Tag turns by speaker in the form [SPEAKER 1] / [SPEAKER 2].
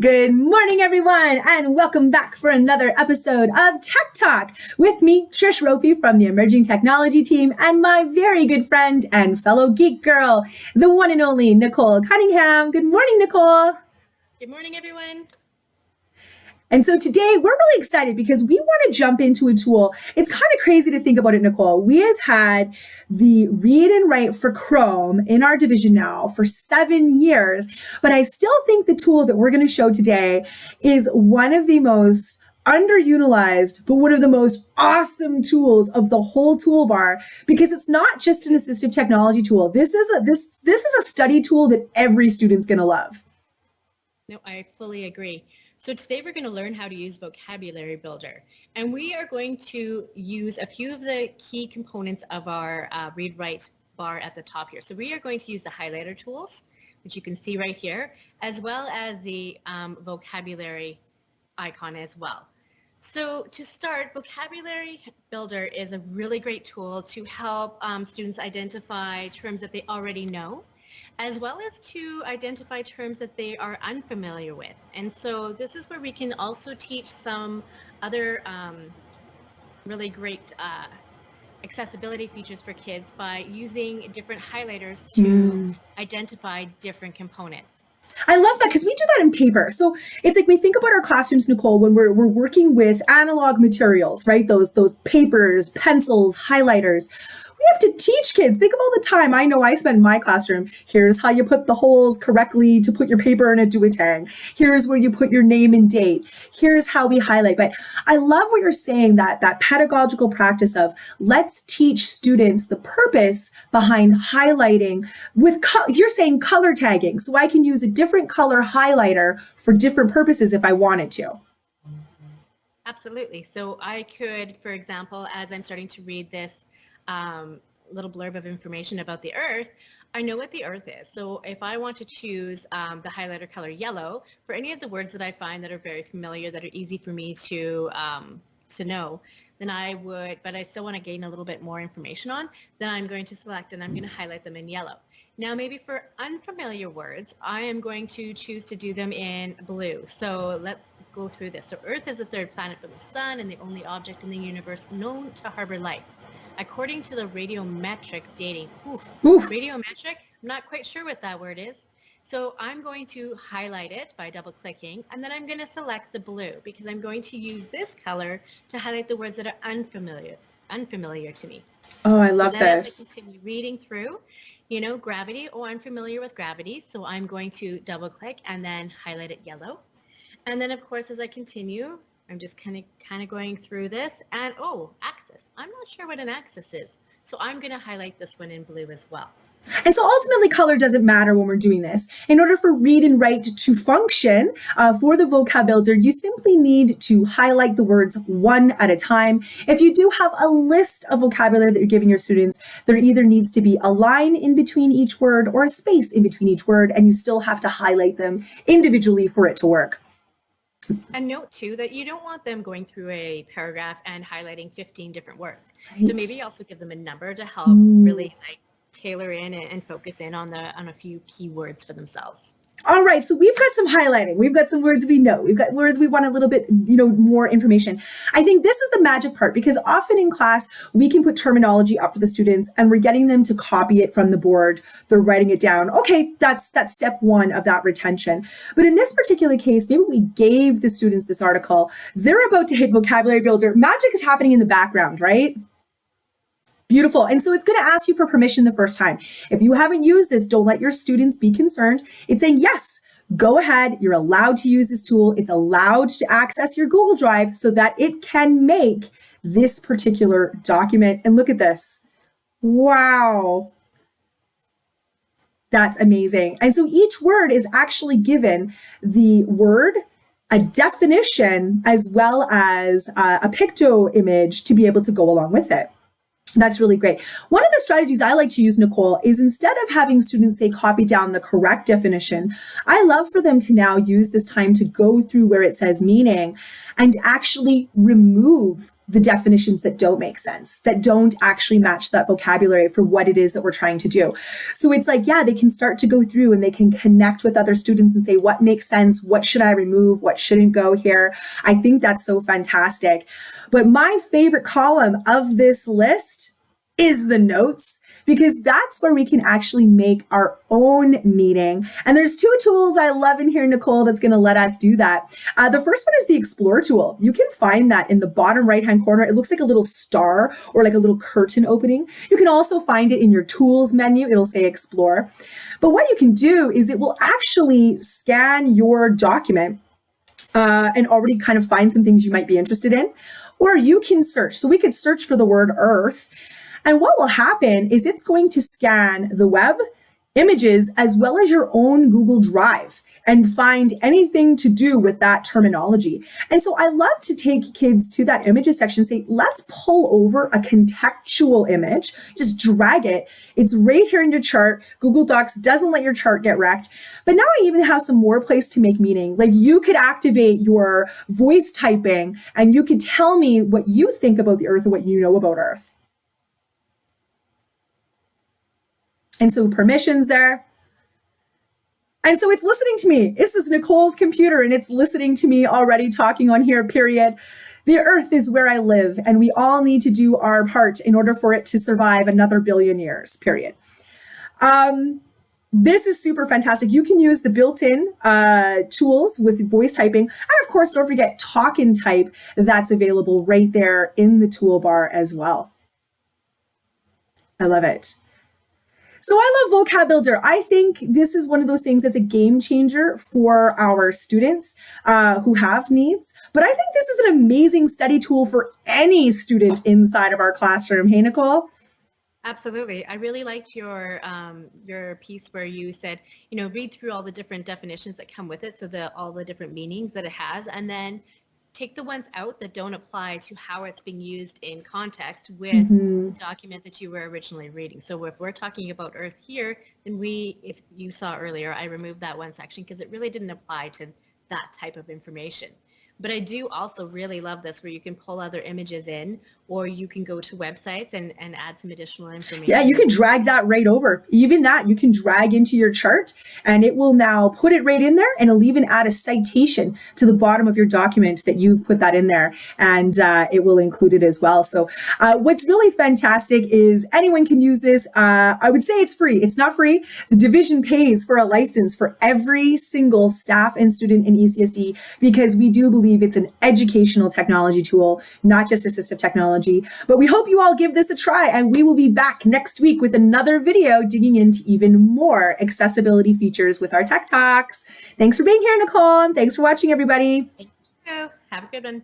[SPEAKER 1] Good morning, everyone, and welcome back for another episode of Tech Talk with me, Trish Rofi from the Emerging Technology team, and my very good friend and fellow geek girl, the one and only Nicole Cunningham. Good morning, Nicole.
[SPEAKER 2] Good morning, everyone.
[SPEAKER 1] And so today we're really excited because we want to jump into a tool. It's kind of crazy to think about it, Nicole. We have had the read and write for Chrome in our division now for 7 years, but I still think the tool that we're going to show today is one of the most underutilized, but one of the most awesome tools of the whole toolbar, because it's not just an assistive technology tool. This is a study tool that every student's going to love.
[SPEAKER 2] No, I fully agree. So today we're going to learn how to use Vocabulary Builder, and we are going to use a few of the key components of our read-write bar at the top here. So we are going to use the highlighter tools, which you can see right here, as well as the vocabulary icon as well. So to start, Vocabulary Builder is a really great tool to help students identify terms that they already know, as well as to identify terms that they are unfamiliar with. And so this is where we can also teach some other really great accessibility features for kids by using different highlighters to identify different components.
[SPEAKER 1] I love that because we do that in paper. So it's like we think about our classrooms, Nicole, when we're working with analog materials, right? Those papers, pencils, highlighters. We have to teach kids. Think of all the time I know I spend in my classroom. Here's how you put the holes correctly to put your paper in a duotang. Here's where you put your name and date. Here's how we highlight. But I love what you're saying, that pedagogical practice of let's teach students the purpose behind highlighting with, you're saying color tagging. So I can use a different color highlighter for different purposes if I wanted to.
[SPEAKER 2] Absolutely. So I could, for example, as I'm starting to read this little blurb of information about the Earth, I know what the Earth is. So if I want to choose the highlighter color yellow for any of the words that I find that are very familiar, that are easy for me to know, then I would, but I still want to gain a little bit more information on, then I'm going to select and I'm going to highlight them in yellow. Now, maybe for unfamiliar words, I am going to choose to do them in blue. So let's go through this. So Earth is the third planet from the sun and the only object in the universe known to harbor life. According to the radiometric dating, radiometric, I'm not quite sure what that word is. So I'm going to highlight it by double clicking, and then I'm going to select the blue because I'm going to use this color to highlight the words that are unfamiliar to me.
[SPEAKER 1] Oh, I love this.
[SPEAKER 2] As I continue reading through, gravity, I'm familiar with gravity. So I'm going to double click and then highlight it yellow. And then of course, as I continue, I'm just kind of going through this, and axis. I'm not sure what an axis is. So I'm going to highlight this one in blue as well.
[SPEAKER 1] And so ultimately color doesn't matter when we're doing this. In order for read and write to function for the vocab builder, you simply need to highlight the words one at a time. If you do have a list of vocabulary that you're giving your students, there either needs to be a line in between each word or a space in between each word, and you still have to highlight them individually for it to work.
[SPEAKER 2] And note too that you don't want them going through a paragraph and highlighting 15 different words. Right. So maybe also give them a number to help really tailor in and focus in on a few keywords for themselves.
[SPEAKER 1] All right, so we've got some highlighting. We've got some words we know. We've got words we want a little bit, more information. I think this is the magic part because often in class, we can put terminology up for the students and we're getting them to copy it from the board. They're writing it down. Okay, that's step one of that retention. But in this particular case, maybe we gave the students this article. They're about to hit Vocabulary Builder. Magic is happening in the background, right? Beautiful. And so it's going to ask you for permission the first time. If you haven't used this, don't let your students be concerned. It's saying, yes, go ahead. You're allowed to use this tool. It's allowed to access your Google Drive so that it can make this particular document. And look at this. Wow. That's amazing. And so each word is actually given the word, a definition, as well as a picto image to be able to go along with it. That's really great. One of the strategies I like to use, Nicole, is instead of having students say copy down the correct definition, I love for them to now use this time to go through where it says meaning and actually remove the definitions that don't make sense, that don't actually match that vocabulary for what it is that we're trying to do. So it's like, yeah, they can start to go through and they can connect with other students and say, what makes sense? What should I remove? What shouldn't go here? I think that's so fantastic. But my favorite column of this list is the notes, because that's where we can actually make our own meaning. And there's two tools I love in here, Nicole, that's going to let us do that. The first one is the Explore tool. You can find that in the bottom right-hand corner. It looks like a little star or like a little curtain opening. You can also find it in your tools menu. It'll say Explore. But what you can do is it will actually scan your document and already kind of find some things you might be interested in. Or you can search. So we could search for the word Earth. And what will happen is it's going to scan the web, images, as well as your own Google Drive and find anything to do with that terminology. And so I love to take kids to that images section and say, let's pull over a contextual image, just drag it. It's right here in your chart. Google Docs doesn't let your chart get wrecked. But now I even have some more place to make meaning. Like you could activate your voice typing and you could tell me what you think about the Earth or what you know about Earth. And so permissions there. And so it's listening to me. This is Nicole's computer and it's listening to me already talking on here, period. The Earth is where I live and we all need to do our part in order for it to survive another billion years, period. This is super fantastic. You can use the built-in tools with voice typing. And of course, don't forget talk and type that's available right there in the toolbar as well. I love it. So I love Vocab Builder. I think this is one of those things that's a game changer for our students who have needs. But I think this is an amazing study tool for any student inside of our classroom. Hey, Nicole?
[SPEAKER 2] Absolutely. I really liked your piece where you said, read through all the different definitions that come with it. So all the different meanings that it has, and then take the ones out that don't apply to how it's being used in context with the document that you were originally reading. So if we're talking about Earth here, then if you saw earlier, I removed that one section because it really didn't apply to that type of information. But I do also really love this where you can pull other images in, or you can go to websites and add some additional information.
[SPEAKER 1] Yeah, you can drag that right over. Even that you can drag into your chart and it will now put it right in there, and it'll even add a citation to the bottom of your document that you've put that in there, and it will include it as well. So what's really fantastic is anyone can use this. I would say it's free. It's not free. The division pays for a license for every single staff and student in ECSD because we do believe it's an educational technology tool, not just assistive technology. But we hope you all give this a try, and we will be back next week with another video digging into even more accessibility features with our Tech Talks. Thanks for being here, Nicole, and thanks for watching, everybody.
[SPEAKER 2] Thank you. Have a good one.